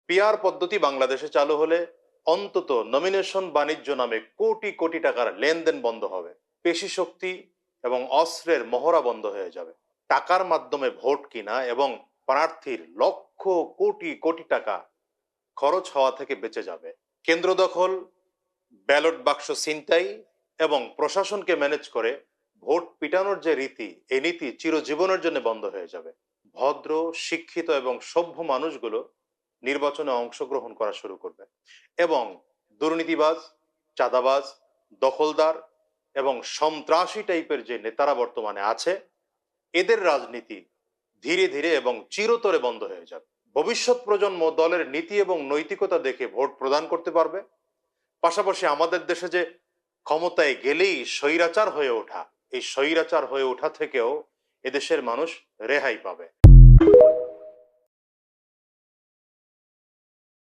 PR পদ্ধতি বাংলাদেশে চালু হলে অন্তত নমিনেশন বাণিজ্য নামে কোটি কোটি টাকার লেনদেন বন্ধ হবে। পেশি শক্তি এবং অস্ত্রের মহড়া বন্ধ হয়ে যাবে। টাকার মাধ্যমে ভোট কিনা এবং প্রার্থীর লক্ষ কোটি কোটি টাকা খরচ হওয়া থেকে বেঁচে যাবে। কেন্দ্র দখল, ব্যালট বাক্স ছিনতাই এবং প্রশাসনকে ম্যানেজ করে ভোট পিটানোর যে রীতি, এই নীতি চিরজীবনের জন্য বন্ধ হয়ে যাবে। ভদ্র, শিক্ষিত এবং সভ্য মানুষগুলো নির্বাচনে অংশগ্রহণ করা শুরু করবে এবং দুর্নীতিবাজ, চাঁদাবাজ, দখলদার এবং সন্ত্রাসী টাইপের যে নেতারা বর্তমানে আছে, এদের রাজনীতি ধীরে ধীরে এবং চিরতরে বন্ধ হয়ে যাবে। ভবিষ্যৎ প্রজন্ম দলের নীতি এবং নৈতিকতা দেখে ভোট প্রদান করতে পারবে। পাশাপাশি আমাদের দেশে যে ক্ষমতায় গেলেই স্বৈরাচার হয়ে ওঠা, এই স্বৈরাচার হয়ে ওঠা থেকেও এদেশের মানুষ রেহাই পাবে।